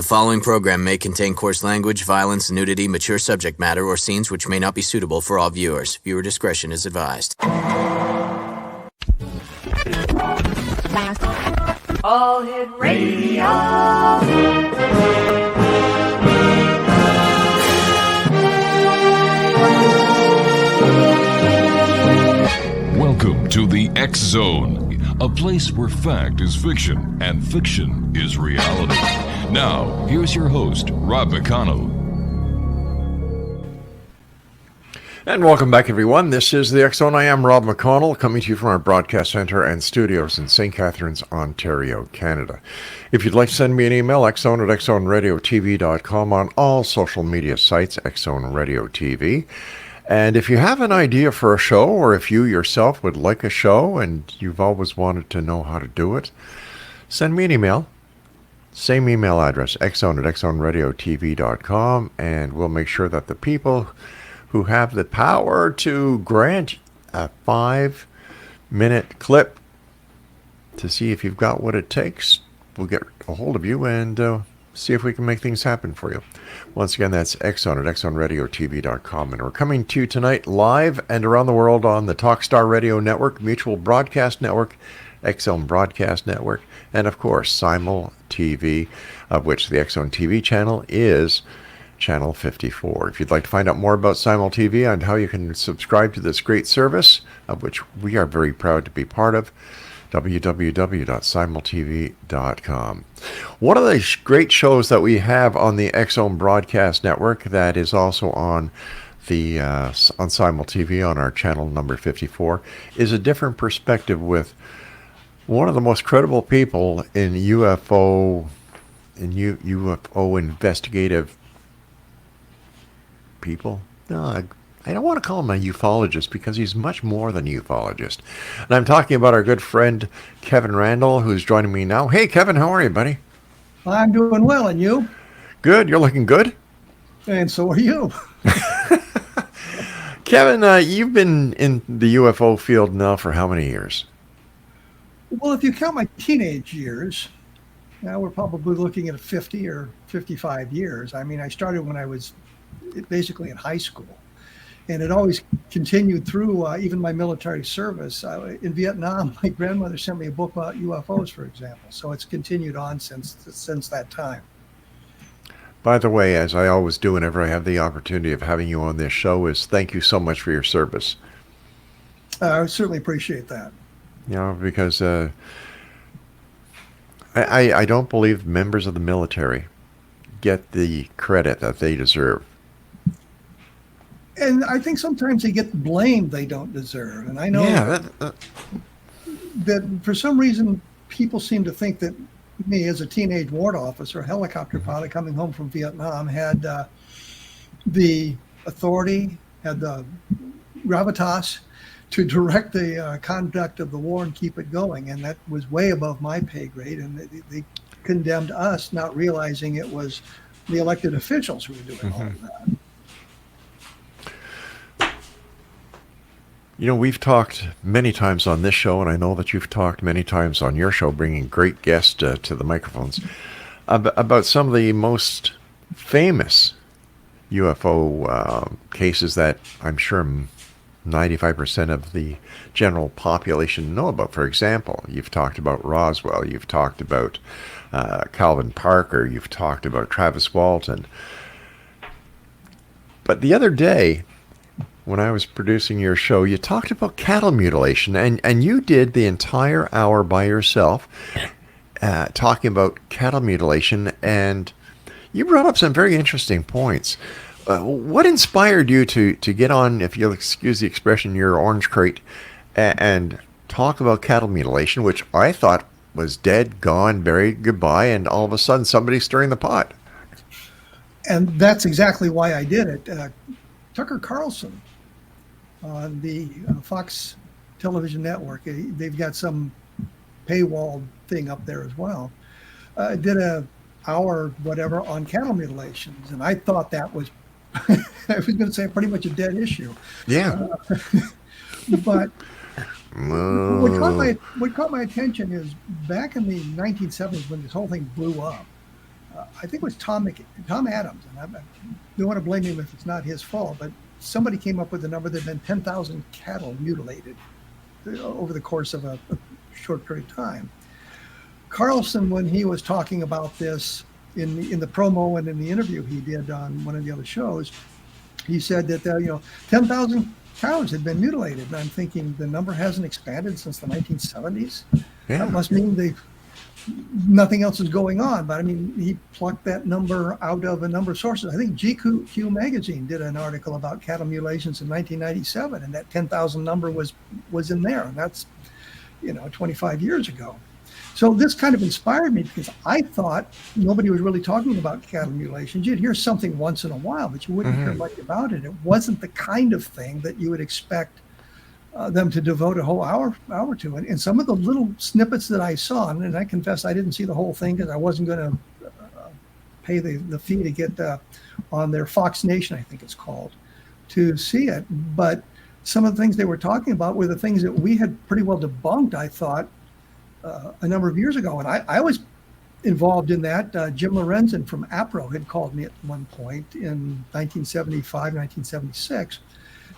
The following program may contain coarse language, violence, nudity, mature subject matter, or scenes which may not be suitable for all viewers. Viewer discretion is advised. All Hit Radio. Welcome to the X Zone, a place where fact is fiction and fiction is reality. Now, here's your host, Rob McConnell. And welcome back, everyone. This is the X Zone. I am Rob McConnell, coming to you from our broadcast center and studios in St. Catharines, Ontario, Canada. If you'd like to send me an email, xzone@xzoneradiotv.com, on all social media sites, Xzone Radio TV. And if you have an idea for a show, or if you yourself would like a show and you've always wanted to know how to do it, send me an email. Same email address, xzone@xzoneradiotv.com, and we'll make sure that the people who have the power to grant a 5-minute clip to see if you've got what it takes, we'll get a hold of you and see if we can make things happen for you. Once again, that's xzone@xzoneradiotv.com. And we're coming to you tonight live and around the world on the Talkstar Radio Network, Mutual Broadcast Network, X-Zone Broadcast Network, and of course, Simul TV, of which the X-Zone TV channel is Channel 54. If you'd like to find out more about Simul TV and how you can subscribe to this great service, of which we are very proud to be part of, www.simultv.com. One of the great shows that we have on the X-Zone Broadcast Network that is also on the on Simul TV on our channel number 54 is A Different Perspective with one of the most credible people in UFO investigative people. No, I don't want to call him a ufologist because he's much more than a ufologist. And I'm talking about our good friend Kevin Randle, who's joining me now. Hey, Kevin, how are you, buddy? I'm doing well, and you? Good. You're looking good. And so are you. Kevin, you've been in the UFO field now for how many years? Well, if you count my teenage years, now we're probably looking at 50 or 55 years. I mean, I started when I was basically in high school. And it always continued through even my military service. In Vietnam, my grandmother sent me a book about UFOs, for example. So it's continued on since that time. By the way, as I always do whenever I have the opportunity of having you on this show, is thank you so much for your service. I certainly appreciate that. You know, because I don't believe members of the military get the credit that they deserve. And I think sometimes they get the blame they don't deserve. And I know that for some reason, people seem to think that me as a teenage ward officer, helicopter pilot coming home from Vietnam, had the authority, had the gravitas to direct the conduct of the war and keep it going. And that was way above my pay grade. And they condemned us, not realizing it was the elected officials who were doing all of that. You know, we've talked many times on this show, and I know that you've talked many times on your show, bringing great guests to the microphones, about some of the most famous UFO cases that I'm sure 95% of the general population know about. For example, you've talked about Roswell, you've talked about Calvin Parker, you've talked about Travis Walton. But the other day, when I was producing your show, you talked about cattle mutilation, and you did the entire hour by yourself talking about cattle mutilation, and you brought up some very interesting points. What inspired you to get on, if you'll excuse the expression, your orange crate and talk about cattle mutilation, which I thought was dead, gone, buried, goodbye, and all of a sudden somebody's stirring the pot? And that's exactly why I did it. Tucker Carlson on the Fox television network, they've got some paywall thing up there as well, did a hour whatever on cattle mutilations, and I thought that was I was going to say pretty much a dead issue. Yeah. But what caught my attention is back in the 1970s when this whole thing blew up, I think it was Tom Adams, and I don't want to blame him if it's not his fault, but somebody came up with a number that had been 10,000 cattle mutilated over the course of a short period of time. Carlson, when he was talking about this in the promo and in the interview he did on one of the other shows, he said that 10,000 cows had been mutilated, and I'm thinking the number hasn't expanded since the 1970s. Yeah. That must mean nothing else is going on. But I mean, he plucked that number out of a number of sources. I think GQ magazine did an article about cattle mutilations in 1997, and that 10,000 number was in there, and that's 25 years ago. So this kind of inspired me, because I thought nobody was really talking about cattle mutilations. You'd hear something once in a while, but you wouldn't hear much about it. It wasn't the kind of thing that you would expect them to devote a whole hour to. And some of the little snippets that I saw, and I confess I didn't see the whole thing because I wasn't going to pay the fee to get on their Fox Nation, I think it's called, to see it. But some of the things they were talking about were the things that we had pretty well debunked, I thought, a number of years ago. And I was involved in that. Jim Lorenzen from APRO had called me at one point in 1975, 1976,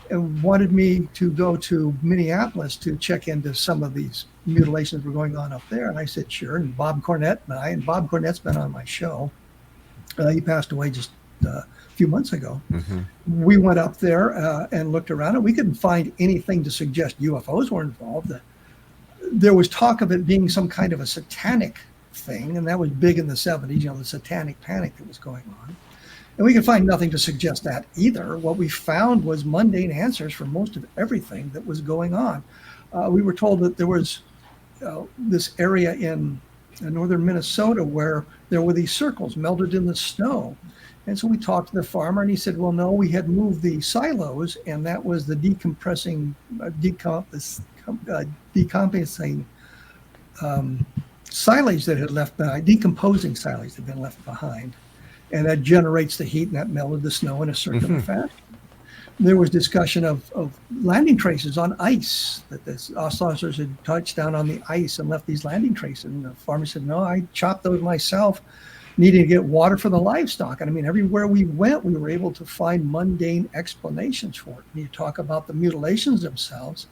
and wanted me to go to Minneapolis to check into some of these mutilations that were going on up there. And I said, sure. And Bob Cornett's been on my show. He passed away just a few months ago. We went up there and looked around, and we couldn't find anything to suggest UFOs were involved. There was talk of it being some kind of a satanic thing, and that was big in the 70s, the satanic panic that was going on. And we could find nothing to suggest that either. What we found was mundane answers for most of everything that was going on. We were told that there was this area in northern Minnesota where there were these circles melted in the snow. And so we talked to the farmer, and he said, well, no, we had moved the silos, and that was the decomposing silage that had left behind, decomposing silage that had been left behind. And that generates the heat, and that melted the snow in a circular fashion. There was discussion of landing traces on ice, that the saucers had touched down on the ice and left these landing traces. And the farmer said, no, I chopped those myself, needing to get water for the livestock. And I mean, everywhere we went, we were able to find mundane explanations for it. When you talk about the mutilations themselves,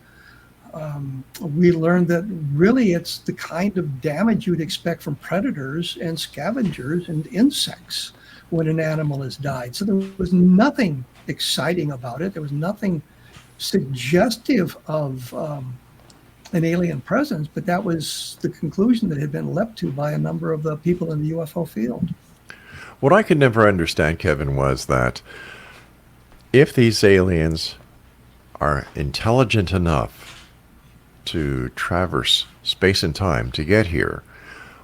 we learned that really it's the kind of damage you'd expect from predators and scavengers and insects when an animal has died. So there was nothing exciting about it. There was nothing suggestive of an alien presence, but that was the conclusion that had been leapt to by a number of the people in the UFO field. What I could never understand, Kevin, was that if these aliens are intelligent enough to traverse space and time to get here,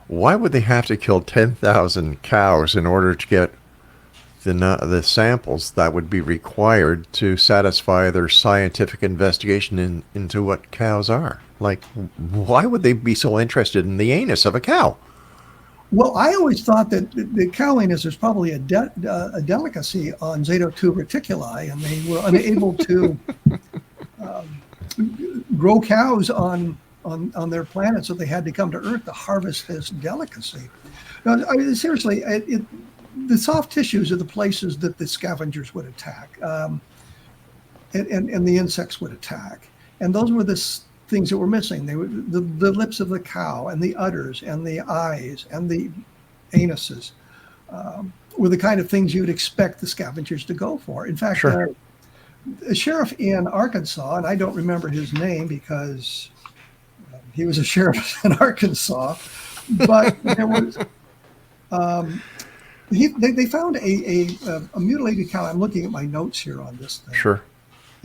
why would they have to kill 10,000 cows in order to get the samples that would be required to satisfy their scientific investigation into what cows are? Like, why would they be so interested in the anus of a cow? Well, I always thought that the cow anus was probably a delicacy on Zeta 2 reticuli, and they were unable to grow cows on their planet, so they had to come to Earth to harvest this delicacy. Now, seriously, the soft tissues are the places that the scavengers would attack, and the insects would attack. And those were the things that were missing. They were the lips of the cow, and the udders, and the eyes, and the anuses were the kind of things you would expect the scavengers to go for. In fact, Sure. A sheriff in Arkansas, and I don't remember his name because he was a sheriff in Arkansas, but there was they found a mutilated cow. I'm looking at my notes here on this thing. Sure.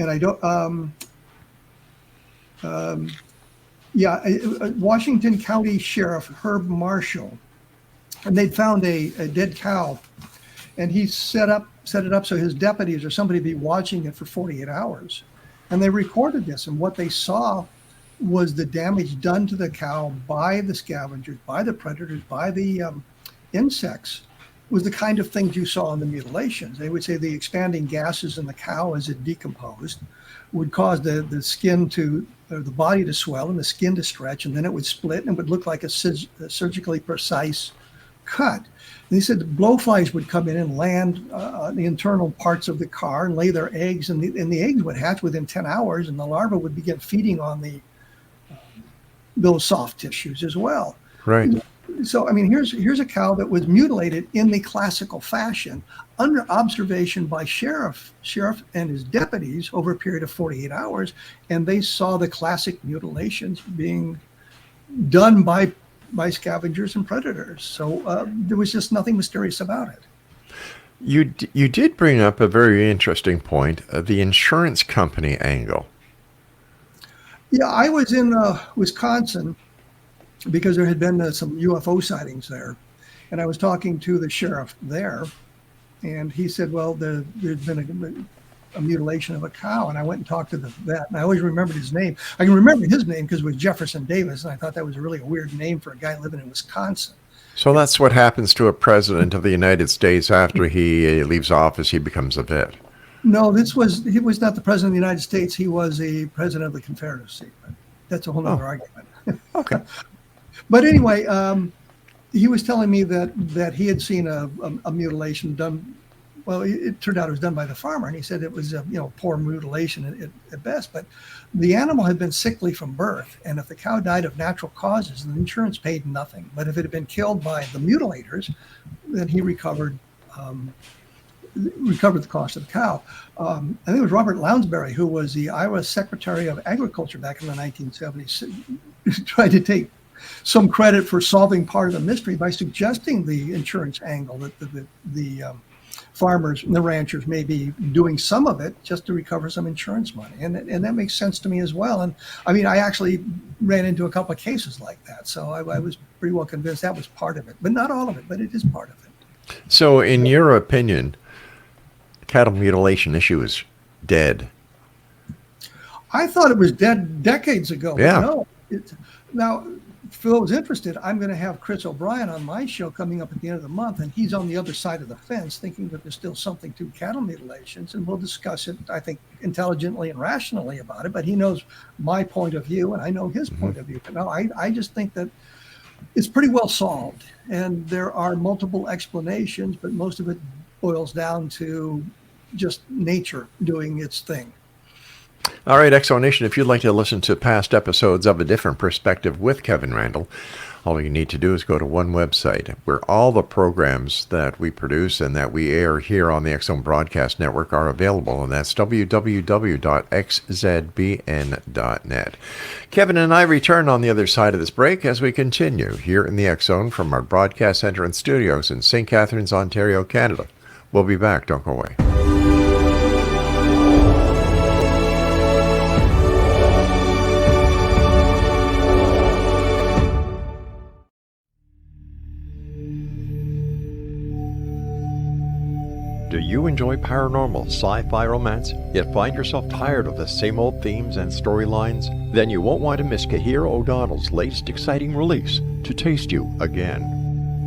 And I don't. Washington County Sheriff Herb Marshall, and they'd found a dead cow, and he set it up so his deputies or somebody be watching it for 48 hours, and they recorded this. And what they saw was the damage done to the cow by the scavengers, by the predators, by the insects, was the kind of things you saw in the mutilations. They would say the expanding gases in the cow as it decomposed would cause the skin or the body to swell and the skin to stretch, and then it would split and it would look like a surgically precise cut. And he said the blowflies would come in and land the internal parts of the car and lay their eggs, and the eggs would hatch within 10 hours, and the larva would begin feeding on those soft tissues as well. Right. So, I mean, here's a cow that was mutilated in the classical fashion under observation by sheriff and his deputies over a period of 48 hours, and they saw the classic mutilations being done by scavengers and predators. So there was just nothing mysterious about it. You did bring up a very interesting point, the insurance company angle. Yeah, I was in Wisconsin because there had been some UFO sightings there, and I was talking to the sheriff there, and he said, well, there's been a mutilation of a cow, and I went and talked to the vet, and I always remembered his name. I can remember his name because it was Jefferson Davis, and I thought that was really a weird name for a guy living in Wisconsin. So that's what happens to a president of the United States after he leaves office. He becomes a vet. No, he was not the president of the United States. He was the president of the Confederacy. That's a whole other argument. Okay. But anyway, he was telling me that he had seen a mutilation done. Well, it turned out it was done by the farmer, and he said it was poor mutilation at best. But the animal had been sickly from birth, and if the cow died of natural causes, the insurance paid nothing. But if it had been killed by the mutilators, then he recovered the cost of the cow. I think it was Robert Lounsbury, who was the Iowa Secretary of Agriculture back in the 1970s, tried to take some credit for solving part of the mystery by suggesting the insurance angle, that the farmers and the ranchers may be doing some of it just to recover some insurance money. And that makes sense to me as well. And I mean, I actually ran into a couple of cases like that. So I was pretty well convinced that was part of it, but not all of it, but it is part of it. So in your opinion, cattle mutilation issue is dead? I thought it was dead decades ago. Yeah. No, now, for those interested, I'm going to have Chris O'Brien on my show coming up at the end of the month, and he's on the other side of the fence thinking that there's still something to cattle mutilations, and we'll discuss it, I think, intelligently and rationally about it, but he knows my point of view, and I know his point of view. But no, I just think that it's pretty well solved, and there are multiple explanations, but most of it boils down to just nature doing its thing. All right, Exonation, if you'd like to listen to past episodes of A Different Perspective with Kevin Randle, all you need to do is go to one website where all the programs that we produce and that we air here on the X Zone Broadcast Network are available, and that's www.xzbn.net. Kevin and I return on the other side of this break as we continue here in the X Zone from our broadcast center and studios in St. Catharines, Ontario, Canada. We'll be back. Don't go away. Do you enjoy paranormal, sci-fi romance, yet find yourself tired of the same old themes and storylines? Then you won't want to miss Kahira O'Donnell's latest exciting release, To Taste You Again.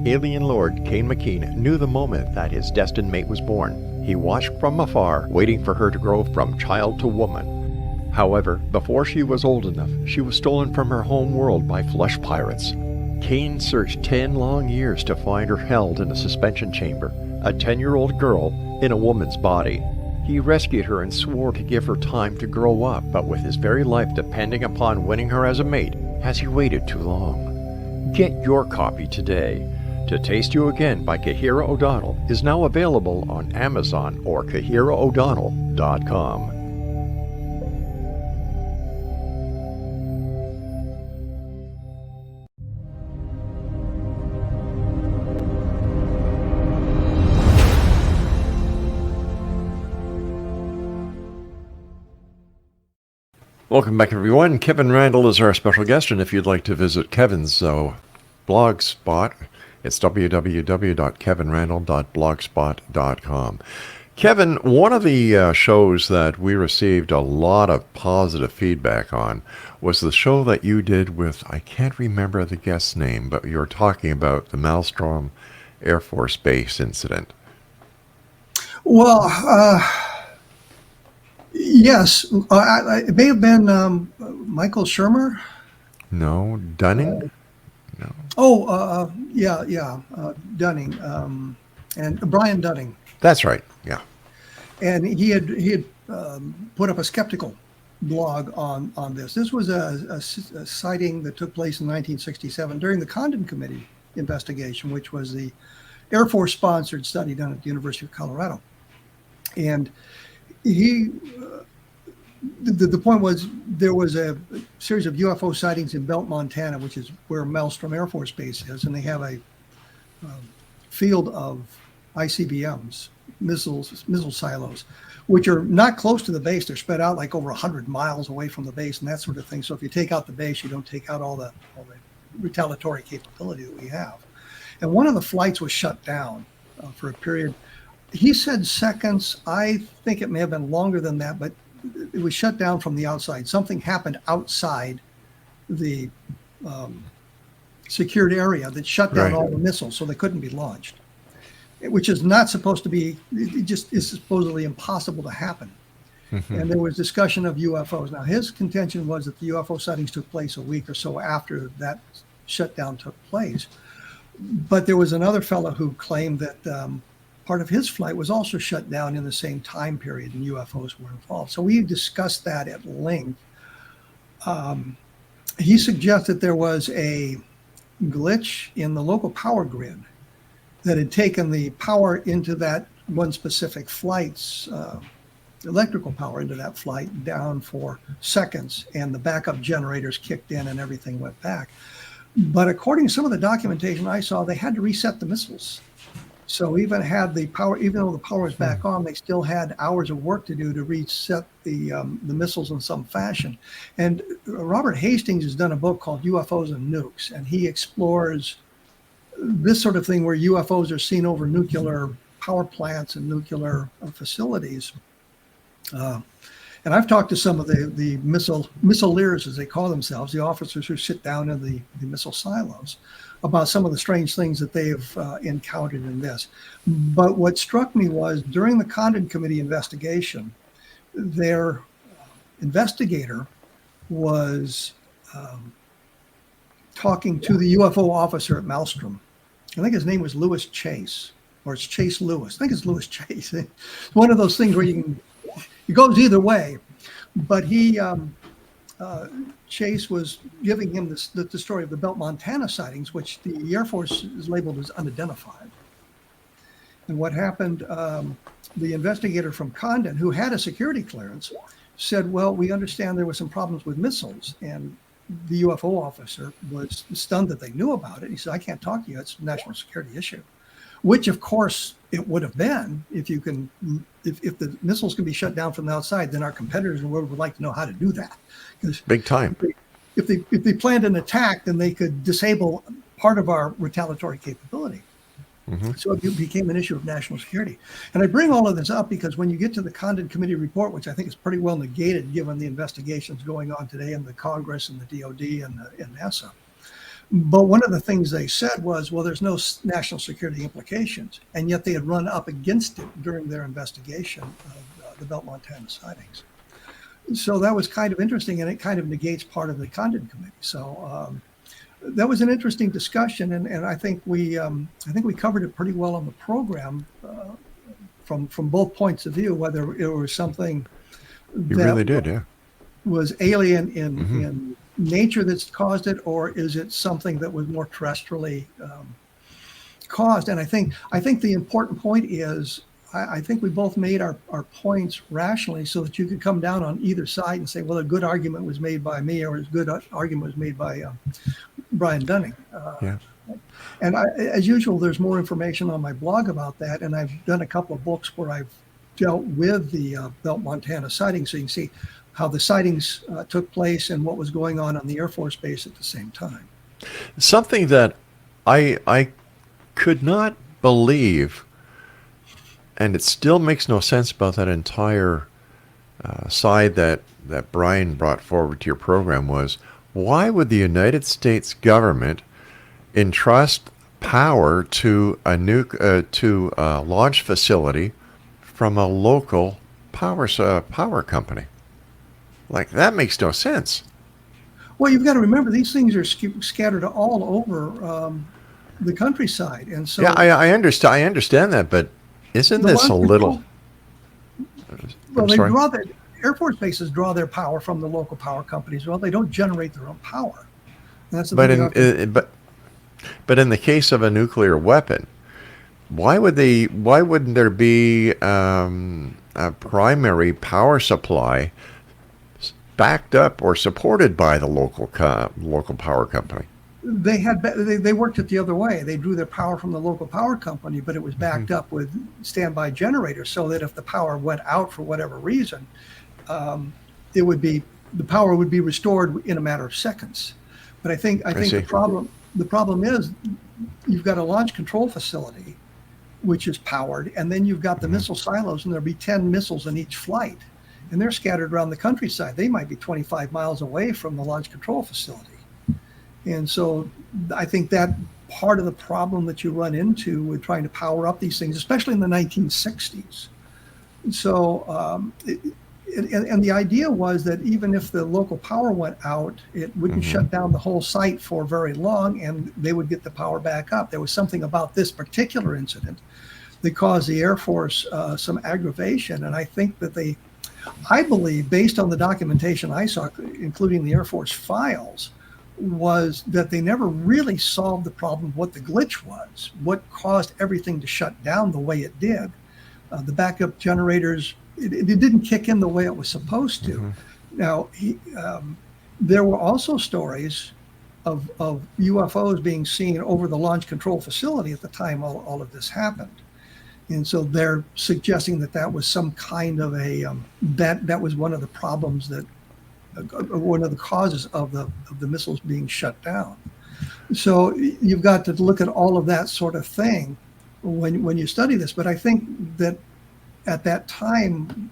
Alien Lord Kane McKean knew the moment that his destined mate was born. He watched from afar, waiting for her to grow from child to woman. However, before she was old enough, she was stolen from her home world by flesh pirates. Kane searched 10 long years to find her held in a suspension chamber, a 10-year-old girl in a woman's body. He rescued her and swore to give her time to grow up, but with his very life depending upon winning her as a mate, has he waited too long? Get your copy today. To Taste You Again by Kahira O'Donnell is now available on Amazon or KahiraO'Donnell.com. Welcome back, everyone. Kevin Randle is our special guest, and if you'd like to visit Kevin's blog spot, it's www.kevinrandle.blogspot.com. Kevin, one of the shows that we received a lot of positive feedback on was the show that you did with, I can't remember the guest's name, but you were talking about the Malmstrom Air Force Base incident. Well, yes, it may have been Michael Shermer. No, Dunning? No. Oh, Dunning, and Brian Dunning. That's right. Yeah. And he had put up a skeptical blog on this. This was a sighting that took place in 1967 during the Condon Committee investigation, which was the Air Force sponsored study done at the University of Colorado. And he, the point was, there was a series of UFO sightings in Belt, Montana, which is where Maelstrom Air Force Base is, and they have a field of ICBMs, missile silos, which are not close to the base. They're spread out like over 100 miles away from the base and that sort of thing. So if you take out the base, you don't take out all the retaliatory capability that we have. And one of the flights was shut down for a period. He said seconds. I think it may have been longer than that, but it was shut down from the outside. Something happened outside the secured area that shut down all the missiles, so they couldn't be launched, which is not supposed to be, it just is supposedly impossible to happen. And there was discussion of UFOs. Now, his contention was that the UFO sightings took place a week or so after that shutdown took place. But there was another fellow who claimed that part of his flight was also shut down in the same time period and UFOs were involved. So we discussed that at length. He suggested there was a glitch in the local power grid that had taken the power into that one specific flight's electrical power into that flight down for seconds, and the backup generators kicked in and everything went back. But according to some of the documentation I saw, they had to reset the missiles. So even though the power was back on, they still had hours of work to do to reset the missiles in some fashion. And Robert Hastings has done a book called UFOs and Nukes, and he explores this sort of thing where UFOs are seen over nuclear power plants and nuclear facilities. And I've talked to some of the missileers, as they call themselves, the officers who sit down in the missile silos, about some of the strange things that they've encountered in this. But what struck me was during the Condon Committee investigation, their investigator was talking to the UFO officer at Maelstrom. I think his name was Lewis Chase, or it's Chase Lewis. I think it's Lewis Chase. It's one of those things where it goes either way. But Chase was giving him the story of the Belt, Montana sightings, which the Air Force is labeled as unidentified. And what happened, the investigator from Condon, who had a security clearance, said, well, we understand there were some problems with missiles. And the UFO officer was stunned that they knew about it. He said, I can't talk to you. It's a national security issue, which, of course, it would have been if the missiles can be shut down from the outside, then our competitors in the world would like to know how to do that. Big time. If they planned an attack, then they could disable part of our retaliatory capability. So it became an issue of national security. And I bring all of this up because when you get to the Condon Committee report, which I think is pretty well negated given the investigations going on today in the Congress and the DOD and NASA. But one of the things they said was, well, there's no national security implications. And yet they had run up against it during their investigation of the Belt, Montana sightings. So that was kind of interesting, and it kind of negates part of the Condon Committee. So that was an interesting discussion, and I think we covered it pretty well on the program from both points of view, whether it was something you really did, yeah, was alien in nature that's caused it, or is it something that was more terrestrially caused? And I think the important point is I think we both made our points rationally so that you could come down on either side and say, well, a good argument was made by me, or a good argument was made by Brian Dunning. Yeah. And as usual, there's more information on my blog about that. And I've done a couple of books where I've dealt with the Belt, Montana sightings. So you can see how the sightings took place and what was going on the Air Force Base at the same time. Something that I could not believe, and it still makes no sense about that entire side that Brian brought forward to your program, was why would the United States government entrust power to a launch facility from a local power company? Like, that makes no sense. Well, you've got to remember these things are scattered all over the countryside, and so Yeah, I understand. I understand that, but isn't the this a launch little? control, well, I'm sorry. Air Force bases draw their power from the local power companies. Well, they don't generate their own power. And that's the But thing you have to. but in the case of a nuclear weapon, why would they? Why wouldn't there be a primary power supply backed up or supported by the local power company? They worked it the other way. They drew their power from the local power company, but it was backed up with standby generators, so that if the power went out for whatever reason, it would be the power would be restored in a matter of seconds. But I think see. the problem is you've got a launch control facility which is powered, and then you've got the missile silos, and there'll be 10 missiles in each flight, and they're scattered around the countryside. They might be 25 miles away from the launch control facility. And so I think that part of the problem that you run into with trying to power up these things, especially in the 1960s. So, and the idea was that even if the local power went out, it wouldn't shut down the whole site for very long, and they would get the power back up. There was something about this particular incident that caused the Air Force some aggravation. And I think that I believe, based on the documentation I saw, including the Air Force files, was that they never really solved the problem of what the glitch was, what caused everything to shut down the way it did. The backup generators, it didn't kick in the way it was supposed to. Now, there were also stories of UFOs being seen over the launch control facility at the time all of this happened. And so they're suggesting that was some kind of that was one of the problems one of the causes of the missiles being shut down. So you've got to look at all of that sort of thing when you study this. But I think that at that time,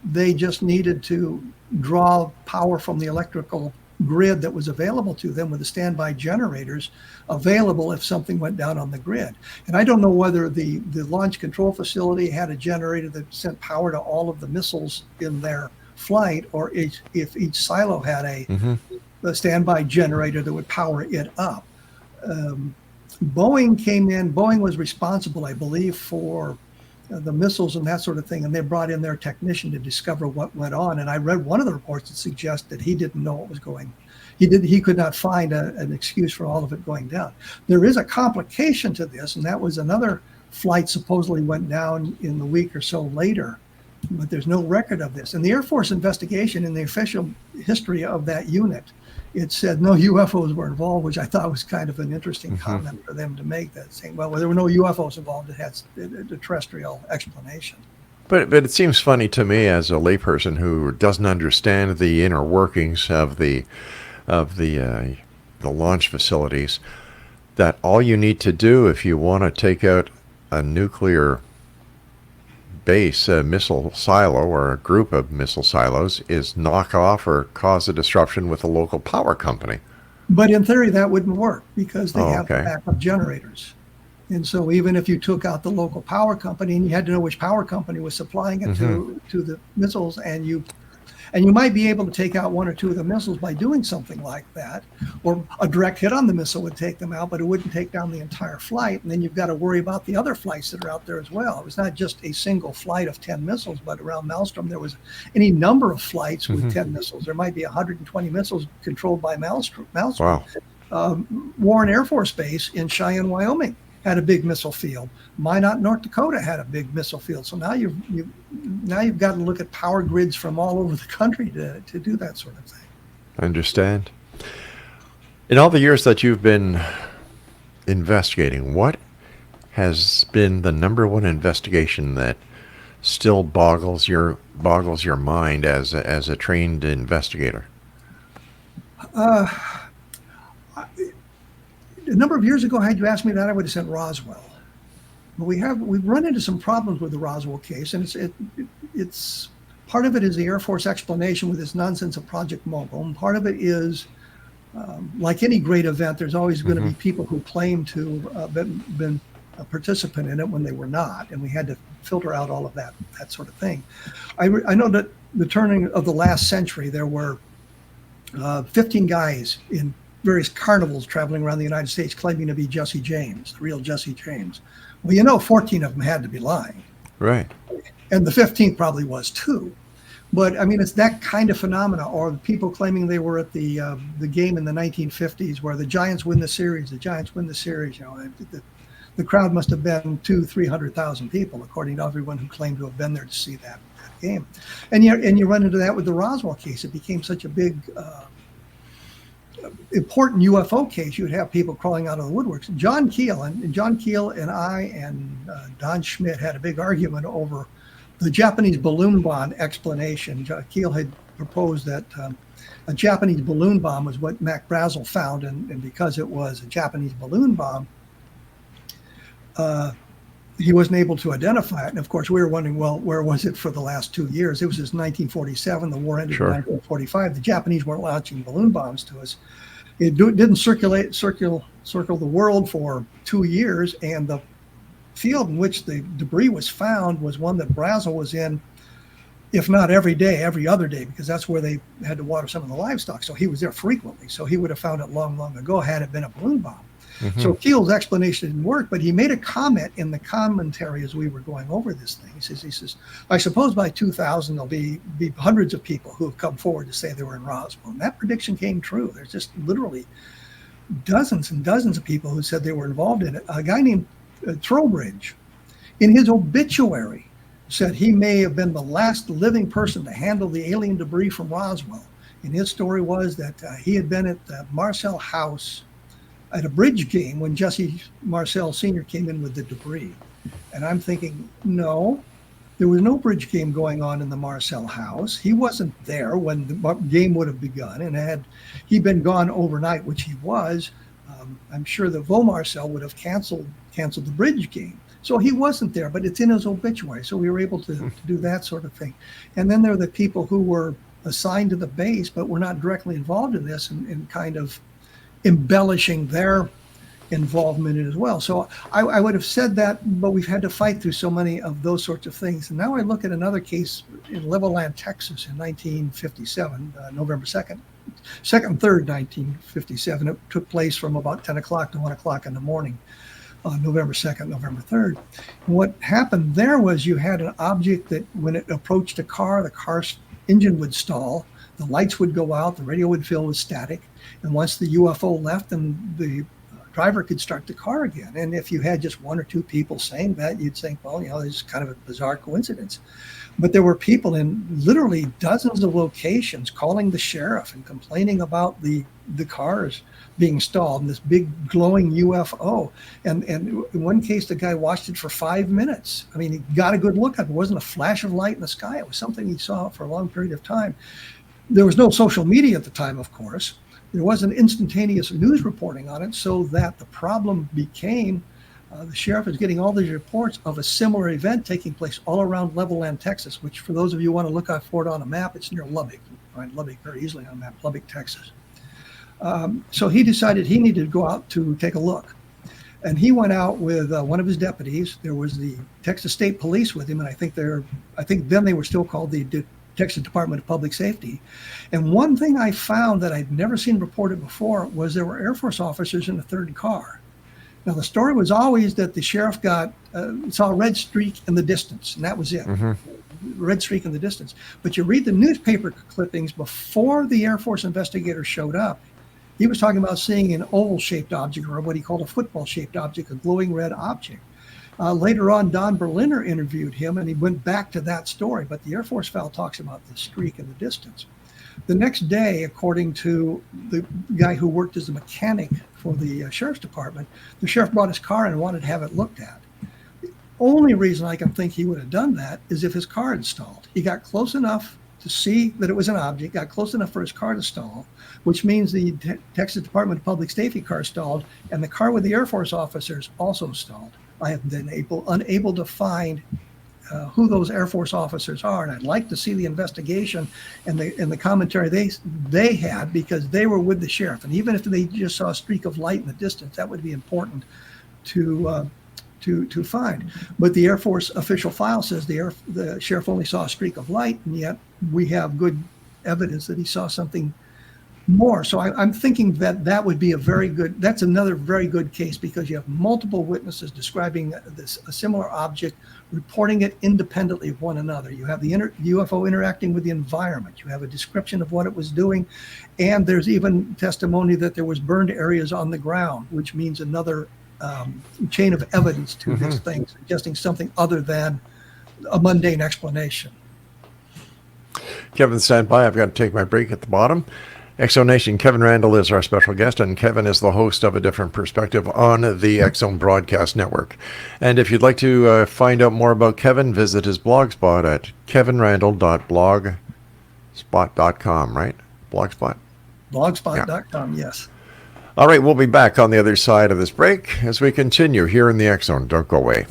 they just needed to draw power from the electrical grid that was available to them, with the standby generators available if something went down on the grid. And I don't know whether the launch control facility had a generator that sent power to all of the missiles in their flight, or if each silo had a standby generator that would power it up. Boeing came in. Boeing was responsible, I believe, for the missiles and that sort of thing, and they brought in their technician to discover what went on. And I read one of the reports that suggests that he didn't know what was going. He could not find an excuse for all of it going down. There is a complication to this, and that was another flight supposedly went down in the week or so later, but there's no record of this. And the Air Force investigation, in the official history of that unit, it said no UFOs were involved, which I thought was kind of an interesting comment for them to make, that saying, well, there were no UFOs involved. It had a terrestrial explanation. But it seems funny to me, as a layperson who doesn't understand the inner workings of the launch facilities, that all you need to do if you want to take out a nuclear base, a missile silo, or a group of missile silos, is knock off or cause a disruption with a local power company. But in theory, that wouldn't work, because they have the backup generators. And so even if you took out the local power company, and you had to know which power company was supplying it to the missiles, and you might be able to take out one or two of the missiles by doing something like that, or a direct hit on the missile would take them out, but it wouldn't take down the entire flight. And then you've got to worry about the other flights that are out there as well. It was not just a single flight of 10 missiles, but around Maelstrom, there was any number of flights with 10 missiles. There might be 120 missiles controlled by Maelstrom. Wow. Warren Air Force Base in Cheyenne, Wyoming had a big missile field. Minot, North Dakota had a big missile field. So now you've got to look at power grids from all over the country to do that sort of thing. I understand. In all the years that you've been investigating, what has been the number one investigation that still boggles your mind as a trained investigator? A number of years ago, had you asked me that, I would have said Roswell. But we've run into some problems with the Roswell case, and it's part of it is the Air Force explanation with this nonsense of Project Mogul, and part of it is, like any great event, there's always going to be people who claim to have been a participant in it when they were not, and we had to filter out all of that sort of thing. I know that the turning of the last century, there were 15 guys in various carnivals traveling around the United States claiming to be Jesse James, the real Jesse James. Well, 14 of them had to be lying. Right. And the 15th probably was too. But I mean, it's that kind of phenomena, or the people claiming they were at the game in the 1950s where the Giants win the series. The Giants win the series. The crowd must have been 200,000-300,000 people, according to everyone who claimed to have been there to see that game. And you run into that with the Roswell case. It became such a big, important UFO case. You would have people crawling out of the woodworks. John Keel and I and Don Schmidt had a big argument over the Japanese balloon bomb explanation. Keel had proposed that a Japanese balloon bomb was what Mac Brazel found, and because it was a Japanese balloon bomb, he wasn't able to identify it. And of course, we were wondering, well, where was it for the last 2 years? It was just 1947. The war ended in 1945. The Japanese weren't launching balloon bombs to us. It didn't circle the world for 2 years, and the field in which the debris was found was one that Brazel was in, if not every day, every other day, because that's where they had to water some of the livestock. So he was there frequently. So he would have found it long, long ago had it been a balloon bomb. Mm-hmm. So Keel's explanation didn't work, but he made a comment in the commentary as we were going over this thing. He says, I suppose by 2000 there'll be hundreds of people who have come forward to say they were in Roswell. And that prediction came true. There's just literally dozens and dozens of people who said they were involved in it. A guy named Trowbridge, in his obituary, said he may have been the last living person to handle the alien debris from Roswell. And his story was that he had been at the Marcel house at a bridge game when Jesse Marcel Sr. came in with the debris. And I'm thinking, no, there was no bridge game going on in the Marcel house. He wasn't there when the game would have begun. And had he been gone overnight, which he was, I'm sure that Vo Marcel would have canceled the bridge game. So he wasn't there, but it's in his obituary. So we were able to do that sort of thing. And then there are the people who were assigned to the base, but were not directly involved in this and kind of embellishing their involvement in it as well. So I would have said that, but we've had to fight through so many of those sorts of things. And now I look at another case in Levelland, Texas in 1957, November 2nd, 3rd, 1957. It took place from about 10 o'clock to 1 o'clock in the morning on November 2nd, November 3rd. And what happened there was you had an object that when it approached a car, the car's engine would stall, the lights would go out, the radio would fill with static. And once the UFO left, then the driver could start the car again. And if you had just one or two people saying that, you'd think, well, this is kind of a bizarre coincidence. But there were people in literally dozens of locations calling the sheriff and complaining about the cars being stalled and this big glowing UFO. And in one case, the guy watched it for 5 minutes. I mean, he got a good look at it. It wasn't a flash of light in the sky. It was something he saw for a long period of time. There was no social media at the time, of course. There wasn't instantaneous news reporting on it, so that the problem became the sheriff is getting all these reports of a similar event taking place all around Levelland, Texas, which for those of you who want to look out for it on a map, it's near Lubbock. You can find Lubbock very easily on a map, Lubbock, Texas. So he decided he needed to go out to take a look. And he went out with one of his deputies. There was the Texas State Police with him, and I think then they were still called the Texas Department of Public Safety. And one thing I found that I'd never seen reported before was there were Air Force officers in the third car. Now, the story was always that the sheriff saw a red streak in the distance, and that was it. Mm-hmm. Red streak in the distance. But you read the newspaper clippings before the Air Force investigator showed up, he was talking about seeing an oval-shaped object, or what he called a football-shaped object, a glowing red object. Later on, Don Berliner interviewed him, and he went back to that story. But the Air Force file talks about the streak in the distance. The next day, according to the guy who worked as a mechanic for the sheriff's department, the sheriff brought his car in and wanted to have it looked at. The only reason I can think he would have done that is if his car had stalled. He got close enough to see that it was an object, got close enough for his car to stall, which means the Texas Department of Public Safety car stalled, and the car with the Air Force officers also stalled. I have been unable to find who those Air Force officers are, and I'd like to see the investigation and the commentary they had, because they were with the sheriff. And even if they just saw a streak of light in the distance, that would be important to find. But the Air Force official file says the sheriff only saw a streak of light, and yet we have good evidence that he saw something more. So I'm thinking that would be that's another very good case, because you have multiple witnesses describing a similar object, reporting it independently of one another. You have the UFO interacting with the environment. You have a description of what it was doing. And there's even testimony that there was burned areas on the ground, which means another chain of evidence to this thing, suggesting something other than a mundane explanation. Kevin, stand by. I've got to take my break at the bottom. Exonation, Kevin Randle is our special guest, and Kevin is the host of A Different Perspective on the X-Zone Broadcast Network. And if you'd like to find out more about Kevin, visit his blogspot at kevinrandle.blogspot.com, right? Blogspot? Blogspot.com, yes. All right, we'll be back on the other side of this break as we continue here in the X-Zone. Don't go away.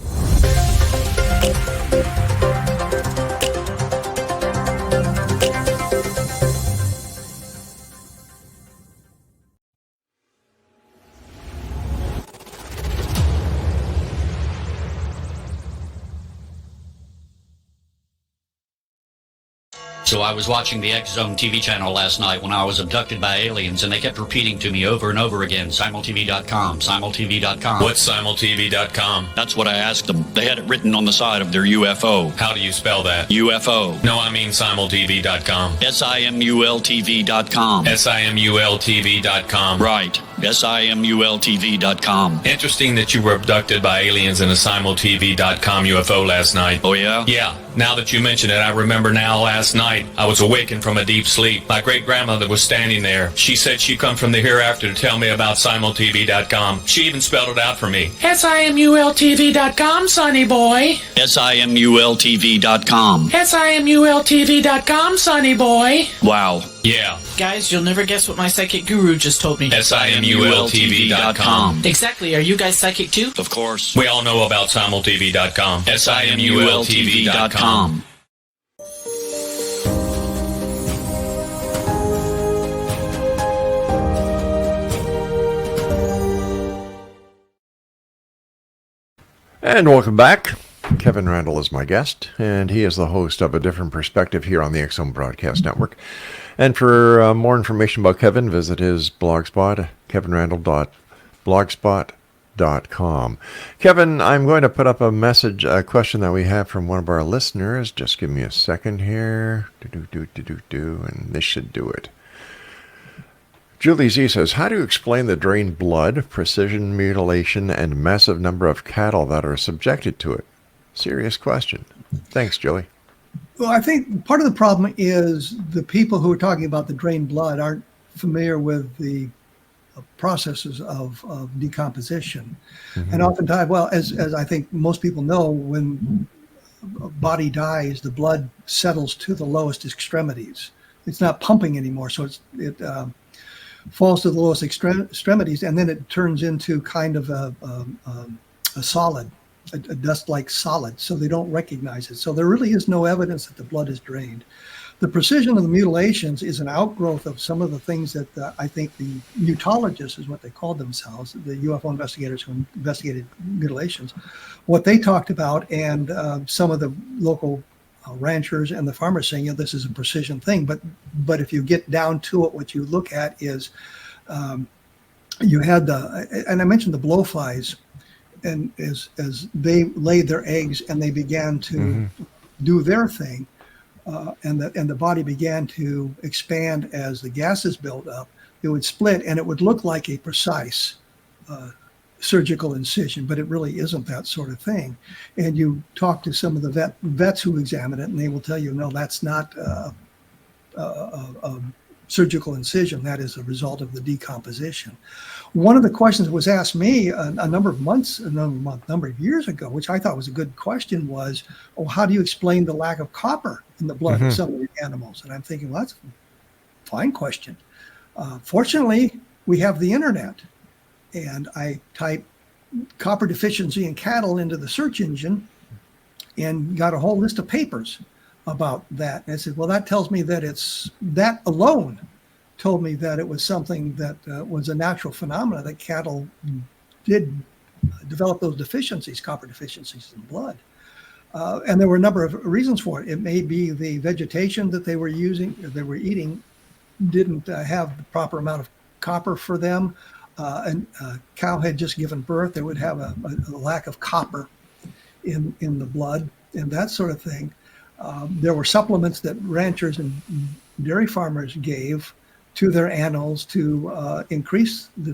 So I was watching the X-Zone TV channel last night when I was abducted by aliens, and they kept repeating to me over and over again, simultv.com, simultv.com. What's simultv.com? That's what I asked them. They had it written on the side of their UFO. How do you spell that? UFO. No, I mean simultv.com. simultv.com. simultv.com. Right. simultv.com. Interesting that you were abducted by aliens in a simultv.com UFO last night. Oh, yeah? Yeah. Now that you mention it, I remember now last night I was awakened from a deep sleep. My great-grandmother was standing there. She said she'd come from the hereafter to tell me about simultv.com. She even spelled it out for me. simultv.com, sonny boy. simultv.com. simultv.com, sonny boy. Wow. Yeah. Guys, you'll never guess what my psychic guru just told me. simultv.com. Exactly. Are you guys psychic too? Of course. We all know about simultv.com. simultv.com. And welcome back. Kevin Randle is my guest, and he is the host of A Different Perspective here on the X-Zone Broadcast Network. And for more information about Kevin, visit his blogspot, kevinrandle.blogspot.com. Kevin, I'm going to put up a question that we have from one of our listeners. Just give me a second here. And this should do it. Julie Z says, how do you explain the drained blood, precision mutilation, and massive number of cattle that are subjected to it? Serious question. Thanks, Julie. Well, I think part of the problem is the people who are talking about the drained blood aren't familiar with the processes of decomposition. Mm-hmm. And oftentimes, well, as I think most people know, when a body dies, the blood settles to the lowest extremities. It's not pumping anymore, so it falls to the lowest extremities, and then it turns into kind of a solid, a dust-like solid, so they don't recognize it. So there really is no evidence that the blood is drained. The precision of the mutilations is an outgrowth of some of the things that I think the mutologists is what they called themselves, the UFO investigators who investigated mutilations, what they talked about, and some of the local ranchers and the farmers saying, this is a precision thing. But if you get down to it, what you look at is you had and I mentioned the blowflies, and as they laid their eggs and they began to do their thing, and the body began to expand as the gases built up, it would split and it would look like a precise surgical incision, but it really isn't that sort of thing. And you talk to some of the vets who examine it, and they will tell you, no, that's not a surgical incision. That is a result of the decomposition. One of the questions that was asked me a number of years ago, which I thought was a good question, was, how do you explain the lack of copper in the blood of some of the animals? And I'm thinking, well, that's a fine question. Fortunately, we have the internet. And I type copper deficiency in cattle into the search engine and got a whole list of papers about that. And I said, well, that tells me that that alone told me that it was something that was a natural phenomena, that cattle did develop those deficiencies, copper deficiencies in blood. And there were a number of reasons for it. It may be the vegetation that they were eating didn't have the proper amount of copper for them. And a cow had just given birth, they would have a lack of copper in the blood and that sort of thing. There were supplements that ranchers and dairy farmers gave to their animals to increase the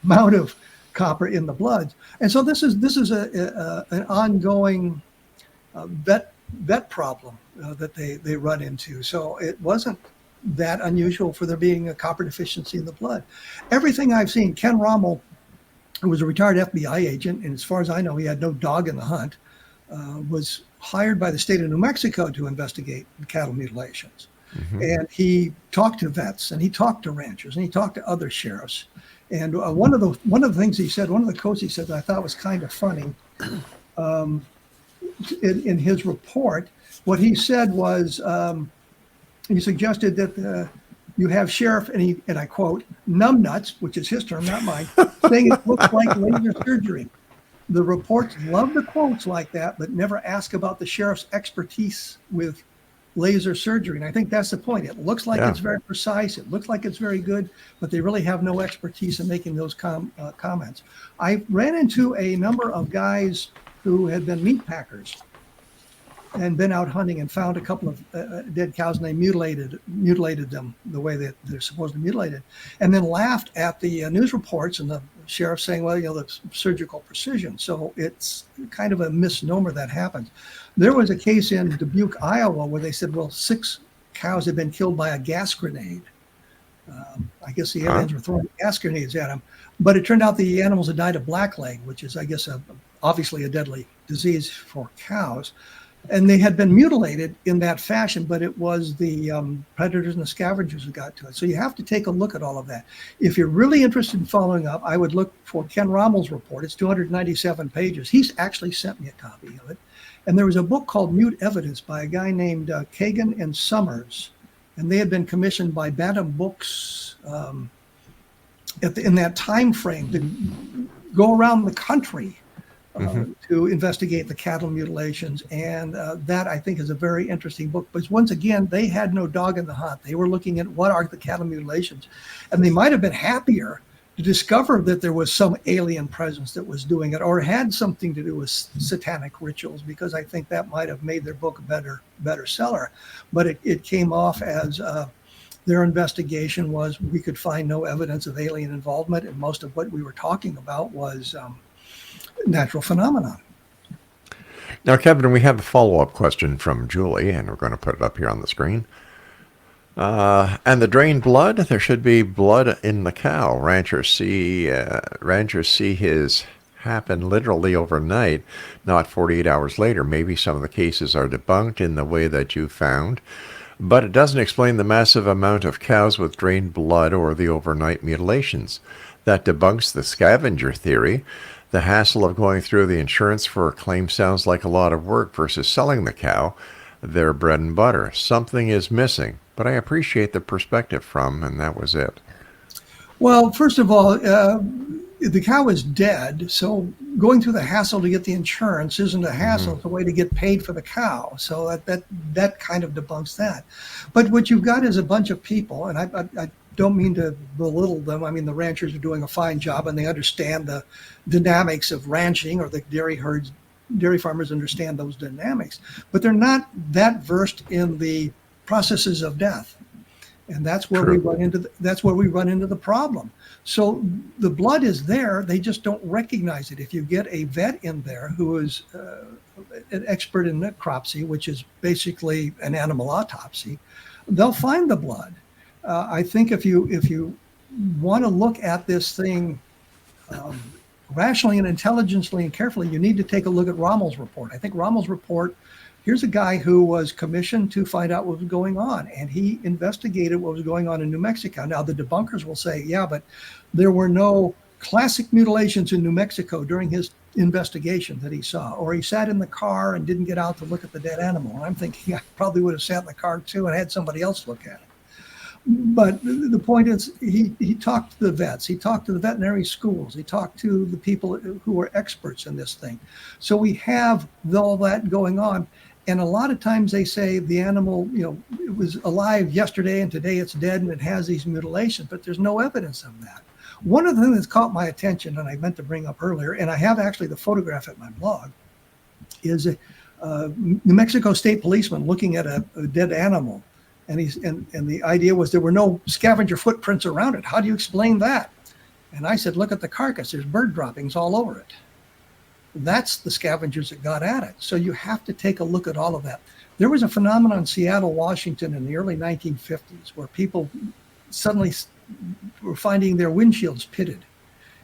amount of copper in the blood. And so this is an ongoing vet problem that they run into. So it wasn't that unusual for there being a copper deficiency in the blood. Everything I've seen, Ken Rommel, who was a retired FBI agent, and as far as I know, he had no dog in the hunt, was hired by the state of New Mexico to investigate cattle mutilations. Mm-hmm. And he talked to vets, and he talked to ranchers, and he talked to other sheriffs. And one of the things he said, one of the quotes he said that I thought was kind of funny, in his report, what he said was, he suggested that you have sheriff, and I quote, numbnuts, which is his term, not mine, saying it looks like laser surgery. The reports love the quotes like that, but never ask about the sheriff's expertise with laser surgery. And I think that's the point. It looks like it's very precise. It looks like it's very good, but they really have no expertise in making those comments. I ran into a number of guys who had been meat packers and been out hunting and found a couple of dead cows, and they mutilated them the way that they're supposed to mutilate it, and then laughed at the news reports and the sheriff saying, well, that's surgical precision. So it's kind of a misnomer that happens. There was a case in Dubuque, Iowa, where they said, well, 6 cows had been killed by a gas grenade. I guess the aliens were throwing gas grenades at them, but it turned out the animals had died of blackleg, which is, I guess, obviously a deadly disease for cows. And they had been mutilated in that fashion, but it was the predators and the scavengers who got to it. So you have to take a look at all of that. If you're really interested in following up, I would look for Ken Rommel's report. It's 297 pages. He's actually sent me a copy of it. And there was a book called Mute Evidence by a guy named Kagan and Summers. And they had been commissioned by Bantam Books in that time frame to go around the country to investigate the cattle mutilations. And that, I think, is a very interesting book. But once again, they had no dog in the hunt. They were looking at what are the cattle mutilations. And they might have been happier to discover that there was some alien presence that was doing it, or had something to do with satanic rituals, because I think that might have made their book a better seller. But it came off as their investigation was, we could find no evidence of alien involvement, and most of what we were talking about was natural phenomenon. Now, Kevin, we have a follow-up question from Julie, and we're going to put it up here on the screen. And the drained blood, there should be blood in the cow. Ranchers see his happen literally overnight, not 48 hours later. Maybe some of the cases are debunked in the way that you found, but it doesn't explain the massive amount of cows with drained blood or the overnight mutilations. That debunks the scavenger theory. The hassle of going through the insurance for a claim sounds like a lot of work versus selling the cow, their bread and butter. Something is missing, but I appreciate the perspective from, and that was it. Well, first of all, the cow is dead, so going through the hassle to get the insurance isn't a hassle. It's a way to get paid for the cow. So that kind of debunks that. But what you've got is a bunch of people, and I don't mean to belittle them. I mean, the ranchers are doing a fine job, and they understand the dynamics of ranching, or the dairy farmers understand those dynamics, but they're not that versed in the processes of death. And that's where we run into the problem. So the blood is there, they just don't recognize it. If you get a vet in there who is an expert in necropsy, which is basically an animal autopsy, they'll find the blood. I think if you want to look at this thing rationally and intelligently and carefully, you need to take a look at Rommel's report. I think Rommel's report, here's a guy who was commissioned to find out what was going on, and he investigated what was going on in New Mexico. Now, the debunkers will say, yeah, but there were no classic mutilations in New Mexico during his investigation that he saw, or he sat in the car and didn't get out to look at the dead animal. And I'm thinking, I probably would have sat in the car too and had somebody else look at it. But the point is, he talked to the vets, he talked to the veterinary schools, he talked to the people who are experts in this thing. So we have all that going on. And a lot of times they say the animal, it was alive yesterday and today it's dead and it has these mutilations, but there's no evidence of that. One of the things that's caught my attention, and I meant to bring up earlier, and I have actually the photograph at my blog, is a New Mexico State policeman looking at a dead animal. And the idea was there were no scavenger footprints around it. How do you explain that? And I said, look at the carcass. There's bird droppings all over it. That's the scavengers that got at it. So you have to take a look at all of that. There was a phenomenon in Seattle, Washington in the early 1950s where people suddenly were finding their windshields pitted.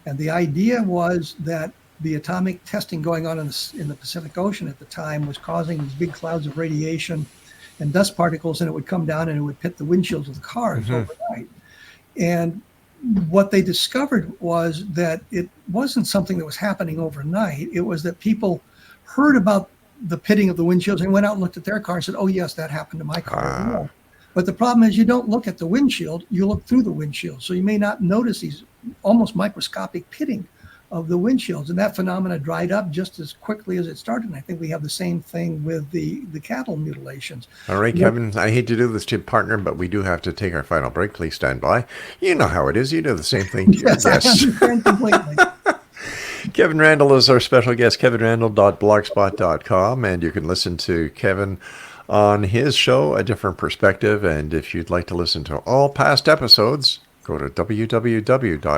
And the idea was that the atomic testing going on in the Pacific Ocean at the time was causing these big clouds of radiation and dust particles, and it would come down and it would hit the windshields of the cars overnight. And what they discovered was that it wasn't something that was happening overnight. It was that people heard about the pitting of the windshields and went out and looked at their car and said, oh, yes, that happened to my car. But the problem is you don't look at the windshield, you look through the windshield. So you may not notice these almost microscopic pitting of the windshields. And that phenomena dried up just as quickly as it started. And I think we have the same thing with the cattle mutilations. All right, Kevin, I hate to do this to you, partner, but we do have to take our final break. Please stand by. You know how it is. You do the same thing to your Yes, I understand completely. Kevin Randle is our special guest, kevinrandle.blogspot.com, and you can listen to Kevin on his show, A Different Perspective. And if you'd like to listen to all past episodes, go to www.xzbn.net.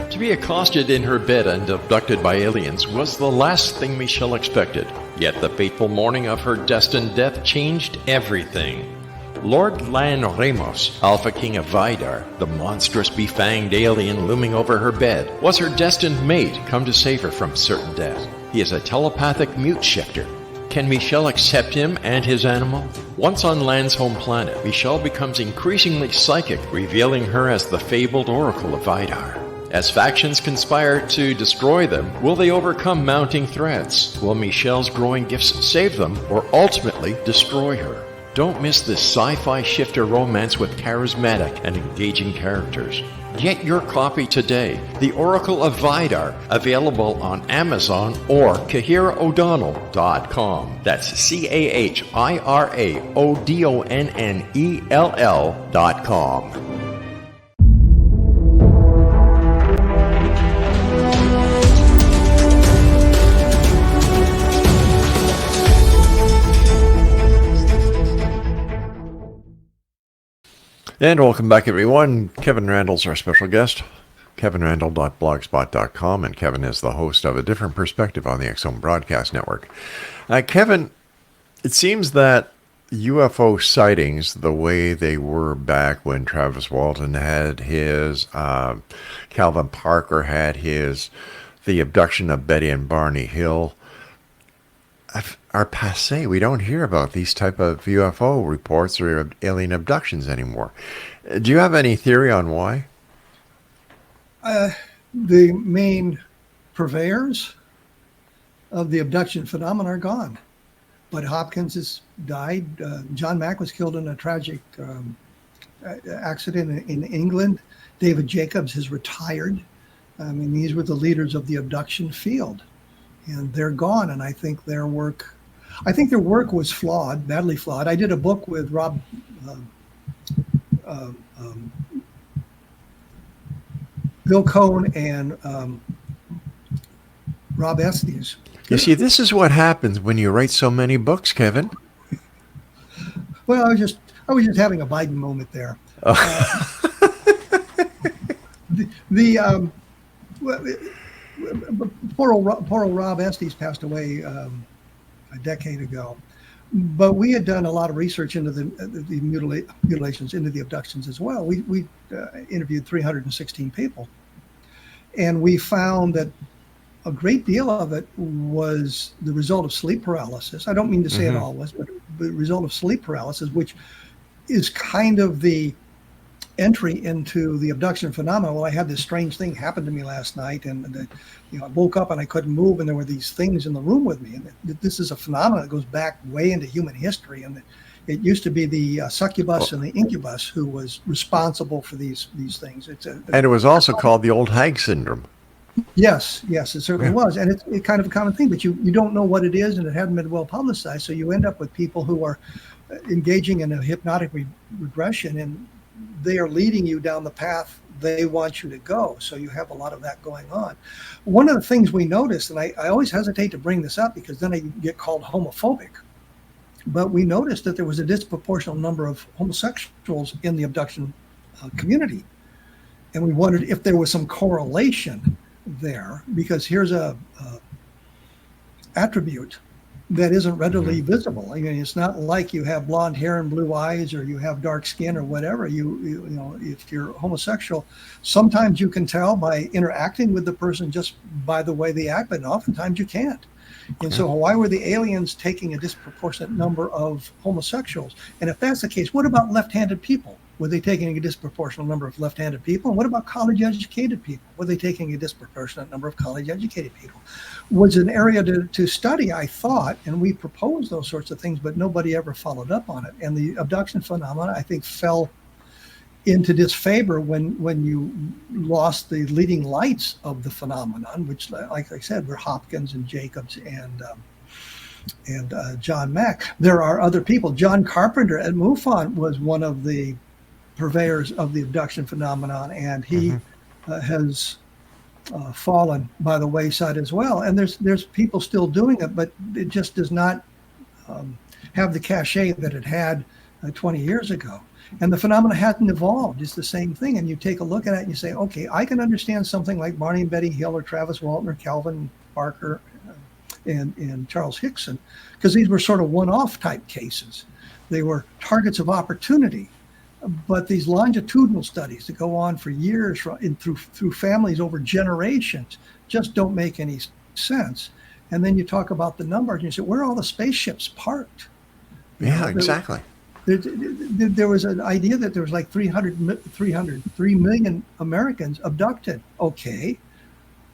To be accosted in her bed and abducted by aliens was the last thing Michelle expected. Yet the fateful morning of her destined death changed everything. Lord Lan Ramos, Alpha King of Vidar, the monstrous befanged alien looming over her bed, was her destined mate come to save her from certain death. He is a telepathic mute shifter. Can Michelle accept him and his animal? Once on Lan's home planet, Michelle becomes increasingly psychic, revealing her as the fabled Oracle of Vidar. As factions conspire to destroy them, will they overcome mounting threats? Will Michelle's growing gifts save them or ultimately destroy her? Don't miss this sci-fi shifter romance with charismatic and engaging characters. Get your copy today, The Oracle of Vidar, available on Amazon or CahiraO'Donnell.com. That's CahiraO'Donnell.com. And welcome back, everyone. Kevin Randle's our special guest, kevinrandle.blogspot.com, and Kevin is the host of A Different Perspective on the X Zone Broadcast Network. Kevin, it seems that UFO sightings, the way they were back when Travis Walton had his, Calvin Parker had his, the abduction of Betty and Barney Hill, are passé. We don't hear about these type of UFO reports or alien abductions anymore. Do you have any theory on why? The main purveyors of the abduction phenomenon are gone. Bud Hopkins has died. John Mack was killed in a tragic accident in England. David Jacobs has retired. I mean, these were the leaders of the abduction field. And they're gone, and I think their work was flawed, badly flawed. I did a book with Rob Bill Cohn and Rob Estes. You see, this is what happens when you write so many books, Kevin. Well, I was just having a Biden moment there. Poor old Rob Estes passed away a decade ago, but we had done a lot of research into the mutilations, into the abductions as well. We interviewed 316 people, and we found that a great deal of it was the result of sleep paralysis. I don't mean to say it all was, but the result of sleep paralysis, which is kind of the entry into the abduction phenomena. Well, I had this strange thing happen to me last night, and I woke up and I couldn't move, and there were these things in the room with me. And this is a phenomenon that goes back way into human history, and it used to be the succubus and the incubus who was responsible for these things. And it was also called the old hag syndrome. Yes, it certainly was. And it's kind of a common thing, but you don't know what it is, and it hadn't been well publicized. So you end up with people who are engaging in a hypnotic regression, and they are leading you down the path they want you to go. So you have a lot of that going on. One of the things we noticed, and I always hesitate to bring this up because then I get called homophobic, but we noticed that there was a disproportionate number of homosexuals in the abduction community. And we wondered if there was some correlation there, because here's a attribute that isn't readily visible. I mean, it's not like you have blonde hair and blue eyes, or you have dark skin or whatever. You know, if you're homosexual, sometimes you can tell by interacting with the person just by the way they act, but oftentimes you can't. And so why were the aliens taking a disproportionate number of homosexuals? And if that's the case, what about left-handed people? Were they taking a disproportionate number of left-handed people? And what about college-educated people? Were they taking a disproportionate number of college-educated people? Was an area to study, I thought, and we proposed those sorts of things, but nobody ever followed up on it. And the abduction phenomena, I think, fell into disfavor when you lost the leading lights of the phenomenon, which, like I said, were Hopkins and Jacobs and John Mack. There are other people. John Carpenter at MUFON was one of the purveyors of the abduction phenomenon, and he has fallen by the wayside as well. And there's people still doing it, but it just does not have the cachet that it had 20 years ago. And the phenomena hadn't evolved. It's the same thing. And you take a look at it and you say, okay, I can understand something like Barney and Betty Hill or Travis Walton or Calvin Barker and Charles Hickson, because these were sort of one-off type cases. They were targets of opportunity. But these longitudinal studies that go on for years through families over generations just don't make any sense. And then you talk about the numbers and you say, where are all the spaceships parked? Yeah, exactly. There was an idea that there was like 3 million Americans abducted. Okay.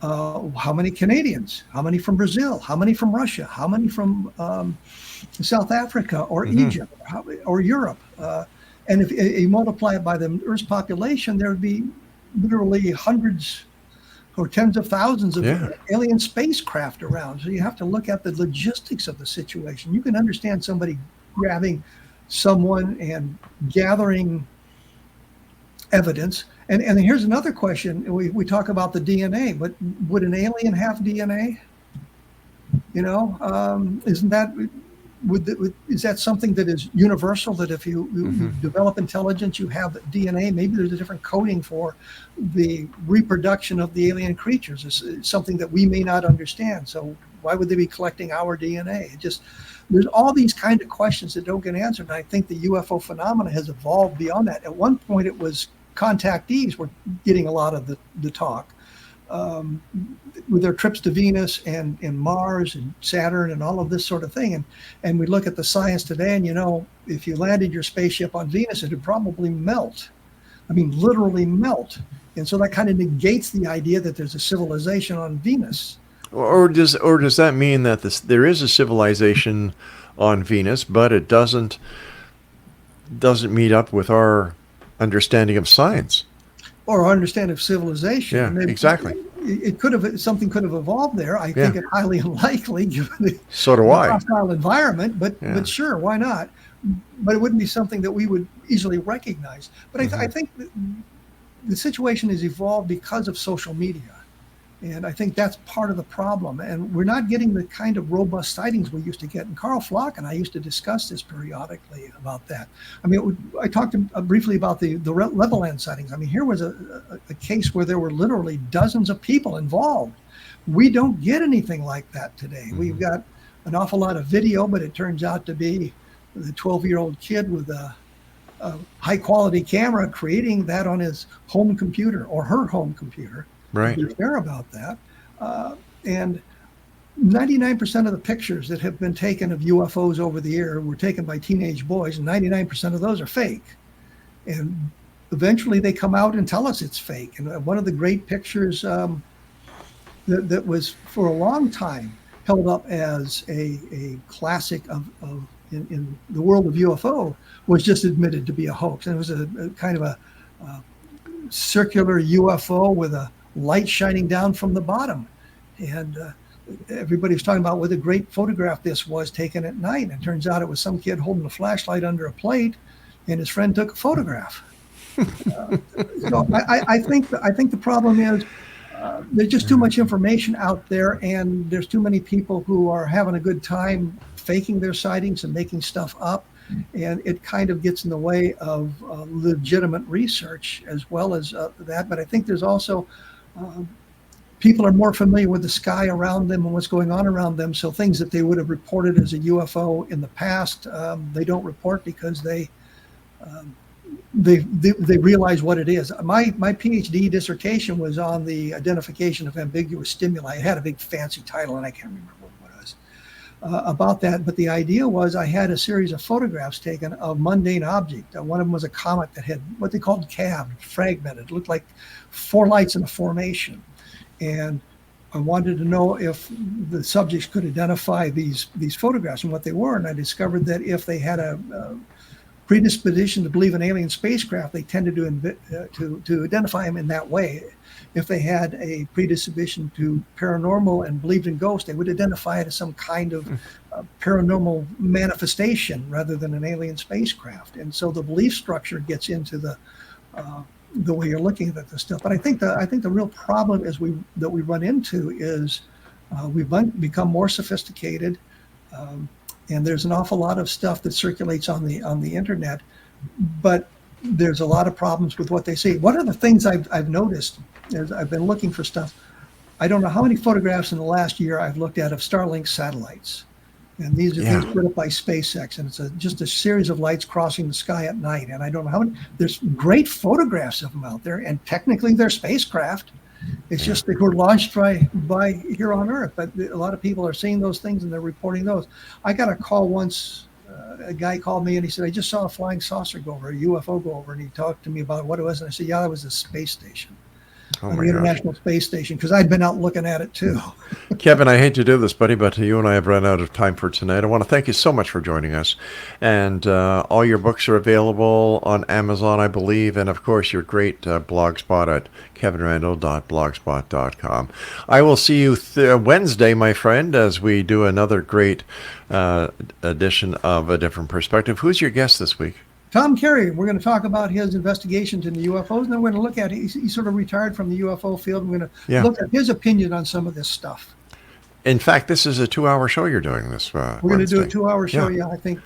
How many Canadians? How many from Brazil? How many from Russia? How many from South Africa or Egypt or Europe? And if you multiply it by the Earth's population, there would be literally hundreds or tens of thousands of alien spacecraft around. So you have to look at the logistics of the situation. You can understand somebody grabbing someone and gathering evidence. And here's another question. We talk about the DNA, but would an alien have DNA? You know, isn't that... is that something that is universal, that if you develop intelligence, you have DNA? Maybe there's a different coding for the reproduction of the alien creatures. It's something that we may not understand. So why would they be collecting our DNA? There's all these kind of questions that don't get answered. And I think the UFO phenomena has evolved beyond that. At one point, it was contactees were getting a lot of the talk. With their trips to Venus and Mars and Saturn and all of this sort of thing. And we look at the science today, and, you know, if you landed your spaceship on Venus, it would probably melt. I mean, literally melt. And so that kind of negates the idea that there's a civilization on Venus. Or does that mean that there is a civilization on Venus, but it doesn't meet up with our understanding of science? Or our understanding of civilization. Yeah, exactly. Something could have evolved there. I think it's highly unlikely given the hostile environment, but sure, why not? But it wouldn't be something that we would easily recognize. But I think the situation has evolved because of social media. And I think that's part of the problem. And we're not getting the kind of robust sightings we used to get. And Carl Flock and I used to discuss this periodically about that. I mean, I talked briefly about the Levelland sightings. I mean, here was a case where there were literally dozens of people involved. We don't get anything like that today. We've got an awful lot of video, but it turns out to be the 12-year-old kid with a high-quality camera creating that on his home computer or her home computer. Right. We care about that. And 99% of the pictures that have been taken of UFOs over the year were taken by teenage boys, and 99% of those are fake. And eventually they come out and tell us it's fake. And one of the great pictures that was for a long time held up as a classic in the world of UFO was just admitted to be a hoax. And it was a kind of a circular UFO with a light shining down from the bottom. And everybody was talking about what a great photograph this was taken at night. And it turns out it was some kid holding a flashlight under a plate, and his friend took a photograph. So I think the problem is there's just too much information out there, and there's too many people who are having a good time faking their sightings and making stuff up, and it kind of gets in the way of legitimate research as well as that. But I think there's also people are more familiar with the sky around them and what's going on around them, so things that they would have reported as a UFO in the past, they don't report because they realize what it is. My PhD dissertation was on the identification of ambiguous stimuli. It had a big fancy title, and I can't remember what it was about that. But the idea was I had a series of photographs taken of mundane object. One of them was a comet that had what they called calved, fragmented. It looked like four lights in a formation. And I wanted to know if the subjects could identify these photographs and what they were. And I discovered that if they had a predisposition to believe in alien spacecraft, they tended to identify them in that way. If they had a predisposition to paranormal and believed in ghosts, they would identify it as some kind of paranormal manifestation rather than an alien spacecraft. And so the belief structure gets into the way you're looking at this stuff. But I think the real problem that we run into is we've become more sophisticated. And there's an awful lot of stuff that circulates on the internet, but there's a lot of problems with what they say. One of the things I've noticed as I've been looking for stuff, I don't know how many photographs in the last year I've looked at of Starlink satellites. And these are things put up by SpaceX, and it's just a series of lights crossing the sky at night. And I don't know how many, there's great photographs of them out there, and technically they're spacecraft. It's just they were launched by here on Earth, but a lot of people are seeing those things and they're reporting those. I got a call once, a guy called me and he said, I just saw a flying saucer go over, a UFO go over, and he talked to me about what it was. And I said, yeah, that was a space station. On the International Space Station, because I'd been out looking at it too. Kevin, I hate to do this, buddy, but you and I have run out of time for tonight. I want to thank you so much for joining us. And all your books are available on Amazon, I believe, and of course your great blog spot at kevinrandle.blogspot.com. I will see you Wednesday, my friend, as we do another great edition of A Different Perspective. Who's your guest this week? Tom Carey. We're going to talk about his investigations into UFOs, and then we're going to look at he sort of retired from the UFO field. We're going to look at his opinion on some of this stuff. In fact, this is a 2-hour show you're doing this. We're going to do a 2-hour show, I think,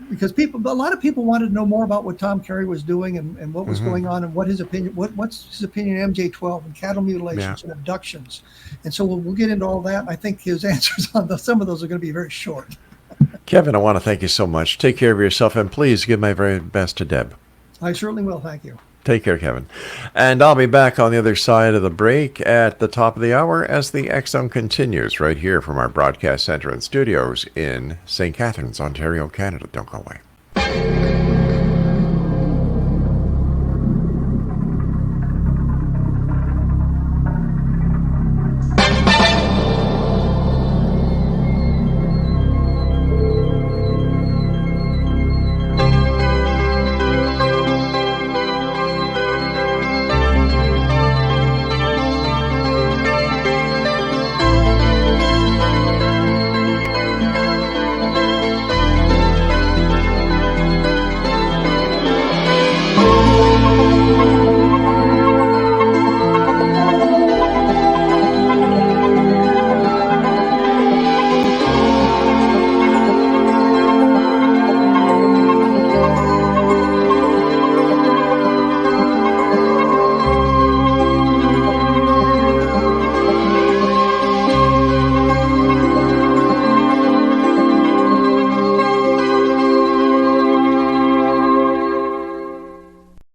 because a lot of people wanted to know more about what Tom Carey was doing and what was going on and what his opinion, what's his opinion on MJ-12 and cattle mutilations and abductions. And so we'll get into all that. I think his answers on some of those are going to be very short. Kevin, I want to thank you so much. Take care of yourself, and please give my very best to Deb. I certainly will. Thank you. Take care, Kevin. And I'll be back on the other side of the break at the top of the hour as the X Zone continues right here from our broadcast center and studios in St. Catharines, Ontario, Canada. Don't go away.